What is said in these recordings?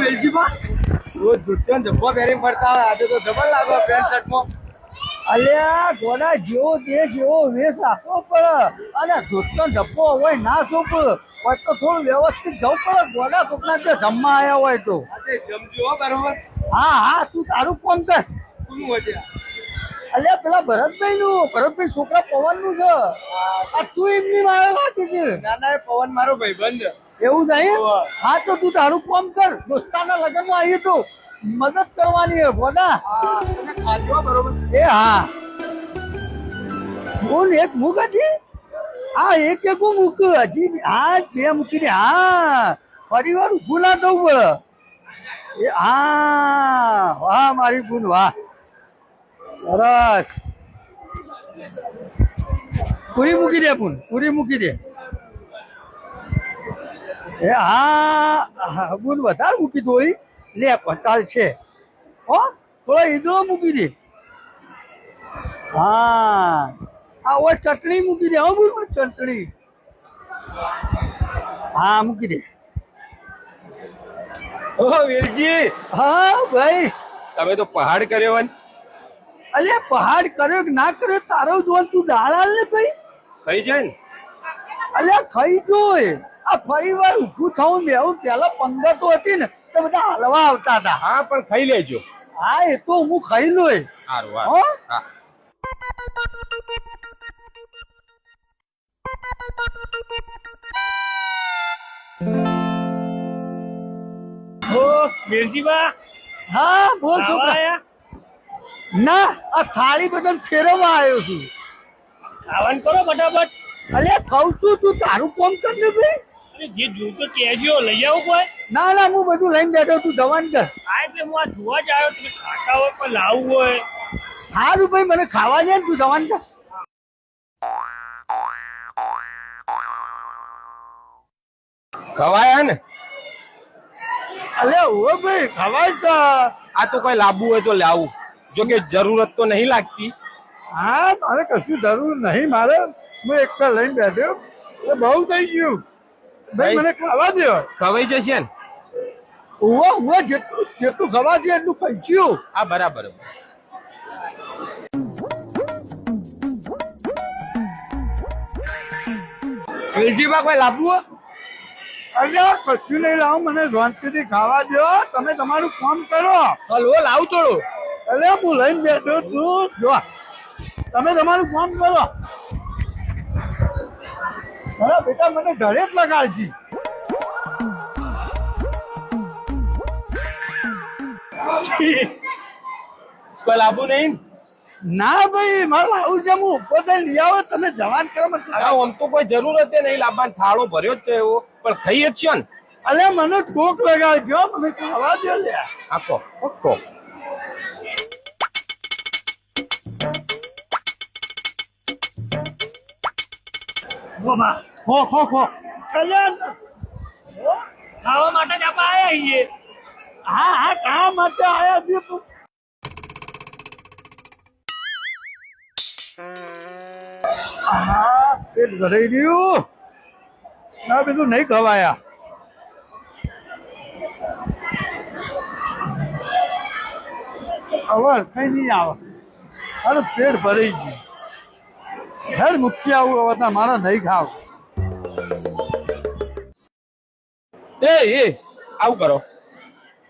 વેલજીમાં રોજ દૂધનો ડબ્બો પહેરીને ફરતા હોય, આજે તો જબર લાગો પેન્ટ શર્ટમાં. અલ્યા ગોડા જેવો દે જેવો વેશ રાખવો પડે અને દૂધનો ડબ્બો હોય ના શું હોય તો થોડું વ્યવસ્થિત જવું પડે ગોડા કોકના જે જમવા આવ્યા હોય તો. આજે જમજો હો બરોબર. હા તું તારું ફોન કર. કોનું હોય અલ્યા પેલા ભરતભાઈ છોકરા પવન નું છે. આ તું એમની મારે વાંચી છે. નાના એ પવન મારો ભાઈબંધ. એવું નહીં? હા તો તું તારું કામ કર. દોસ્તાના લગ્નમાં આવી તો મદદ કરવાની હે ગોડા. તમે ખાજો બરોબર. એ હા બોલ એક મૂક હજી. હા એક મૂક હજી. હા બે મૂકી દે. હા ફરી વાર ઊભું ના થવું પડે. એ હા વાહ મારી બુન વાહ સરસ. પૂરી મૂકી દે બુન પૂરી મૂકી દે. એ હા બુન વધારે મૂકી દો લે ચાલ છે. હો થોડો ઈદળો મૂકી દે. હા ઓય ચટણી મૂકી દે. હો બુન ચટણી હા મૂકી દે. ઓહો વેલજી, હા ભાઈ. તમે તો પહાડ કર્યો હોય. અલે પહાડ કર્યો કે ના કર્યો તારો જોન તું દાળાલ ને ભાઈ થઈ જાય ને. અલ્યા ખાઈ જોય. આ ફરી વાર ઊભું થવું બેવું પેલા પંગતો હતી ને તો બધા હલવા આવતા હતા. હા પણ ખાઈ લેજો. હા એ તો હું ખાઈ લોય. સારું હો હા. ઓ વેલજીબા, હા બોલ છોકરા. ના આ થાળી બદલ ફેરવવા આવ્યો છું. ખાવાનું કરો ફટાફટ. અલ્યા ખાઉં છું તું તારું કોમ કર ને ભાઈ. અરે જે જોતો કહેજો લઈ આવું કોઈ. ના હું બધું લઈને બેઠો તું જવાન કર. આ એટલે હું આ જોવા જ આવ્યો તમે ખાતા હોય પણ લાવવું હોય. સારું ભાઈ મને ખાવા દે ને તું જવાન કર. ખવાયા ને. અલ્યા ઓ ભાઈ ખવાય તો. આ તો કોઈ લાવવું હોય તો લાવું, જો કે જરૂરત તો નહીં લાગતી. હા મારે કશું જરૂર નહીં. મારે હું એકલા લઈને બેઠો એટલે બહુ થઈ ગયું ભાઈ. મને ખાવા દો. ખવાઈ જશે ને. ઉવા જેટલું ખવા છે એટલું ખાઈચ્યું. આ બરાબર. વેલજીબા કોઈ લાવવું? અલ્યા કશું નહીં લાવું. મને શાંતિથી ખાવા દો. તમે તમારું કામ કરો. હલવો લાવું થોડું. અલ્યા હું લઈને બેઠો તું જો તમે તમારું કામ કરો. અરે બેટા મને ઘરે જ લગાડજી. કોઈ લાવવું નહીં. ના ભાઈ મારે લાવું છે. હું ઉપર થઈ લઈ આવો. તમે જવાન કરો મને ખાવા. આમ તો કોઈ જરૂરત નહીં લાવવાનો. થાળો ભર્યો જ છે એવો, પણ ખાઈએ જ છે ને. અલ્યા મને ટોક લગાડજો. મને ખાવા દો લે. આખો આખો. ખો ખાવા માટે જ આપણે આવ્યા છીએ. હા કામ માટે આયા છે. હા પેટ ભરાઈ ગયું. ના બીજું નહીં ખવાયા. હવે કઈ નહીં આવે. અરે પેટ ભરાઈ ગયું. હેર મૂકી આવું હવે તો મારે નહીં ખાવ. એ આવું કરો.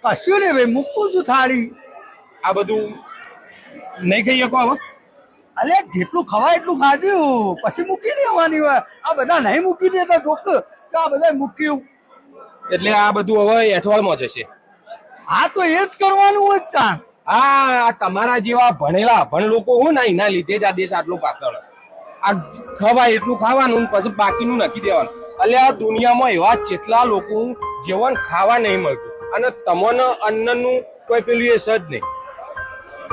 કશું નહીં ભાઈ મૂકું છું થાળી. આ બધું નહીં ખાઈ શકો હવે. અલે જેટલું ખવાય એટલું ખાધું પછી મૂકી દેવાની હોય. આ બધા નહીં મૂકી દેતા જોક તો આ બધા મૂક્યું. એટલે આ બધું હવે એઠવાડમાં જશે. હા તો એ જ કરવાનું હોય તાણ. આ તમારા જેવા ભણેલા ભણ લોકો હું ના એના લીધે જ આ દેશ આટલું પાછળ. આ ખવાય એટલું ખાવાનું ને પછી બાકીનું નાખી દેવાનું. એટલે આ દુનિયામાં એવા જેટલા લોકો જેવણ ખાવા નહીં મળતું, અને તમને અન્નનું કોઈ પેલું એ સજ નહીં.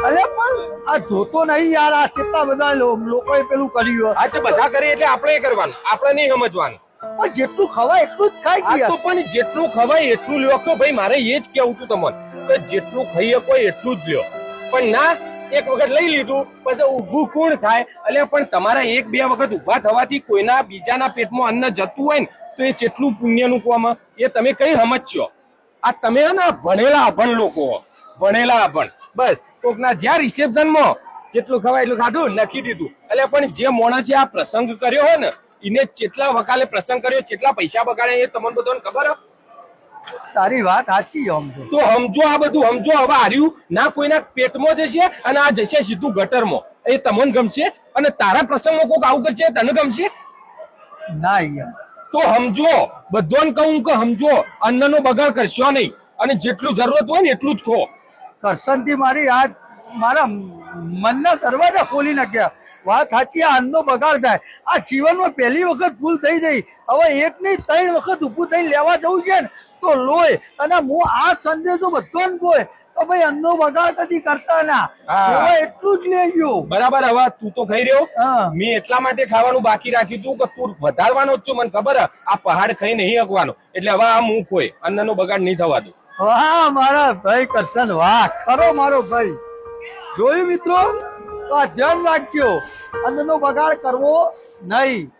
અરે પણ આ જોતો નહીં યાર. આ કેટલા બધા લોકોએ પેલું કર્યું. આ તો બધા કરે એટલે આપણે કરવાનું, આપણે નહીં સમજવાનું. પણ જેટલું ખવાય એટલું જ ખાઈ આ ગયા. તો પણ જેટલું ખવાય એટલું લ્યો. કે ભાઈ મારે એ જ કેવું હતું તમને કે જેટલું ખાઈ શકો એટલું જ લ્યો. પણ ના, એક વખત લઈ લીધું પછી ઊભું કોણ થાય? એટલે પણ તમારા એક બે વખત ઊભા થવાથી કોઈના બીજાના પેટમાં અન્ન જતું હોય ને તો એ જેટલું પુણ્યનું કામ એ તમે કઈ સમજશો? આ તમે હે ને ભણેલા અભણ લોકો હો. ભણેલા અભણ બસ કોકના જ્યાં રિસેપ્શનમાં જેટલું ખવાય એટલું ખાધું નાખી દીધું. એટલે પણ જે માણસે આ પ્રસંગ કર્યો હોય ને એને જેટલા વકાલે પ્રસંગ કર્યો જેટલા પૈસા બગાડે એ તમને બધાને ખબર હે? તારી વાત સાચી આમ તો સમજો આ બધું સમજો. હવે હાર્યું ના કોઈના પેટમાં જશે અને આ જશે સીધું ગટરમાં. એ તમને ગમશે? અને તારા પ્રસંગમાં કોઈક આવું કરશે તને ગમશે? ના યાર તો સમજો, બધાને કહું કે સમજો, અન્નનો બગાડ કરશો નહીં અને જેટલું જરૂરત હોય ને એટલું જ ખો. કરસનથી મારી આ મારા મનના દરવાજા ખોલી નાખ્યા. વાત સાચી, આ અન્નનો બગાડ થાય. આ જીવનમાં પહેલી વખત ભૂલ થઈ ગઈ. હવે એક નહીં 3 વખત ઊભું થઈને લેવા જવું છે ને તો લોય. અને હું આ સંદેશો બધાને કહું તો ભાઈ અન્નનો બગાડ કદી કરતા ના. હવે એટલું જ લઈ ગયો. બરાબર. હવે તું તો ખાઈ રહ્યો, હા. મેં એટલા માટે ખાવાનું બાકી રાખ્યું તું કે તું વધારવાનો જ છું. મને ખબર હે આ પહાડ ખાઈ નહીં હકવાનો. એટલે હવે આ હું ખોય અન્નનો બગાડ નહીં થવા દઉં. વાહ મારા ભાઈ કરશન, વાહ ખરો મારો ભાઈ. જોયું મિત્રો, તો આ ધ્યાન રાખજો, અન્નનો બગાડ કરવો નહીં.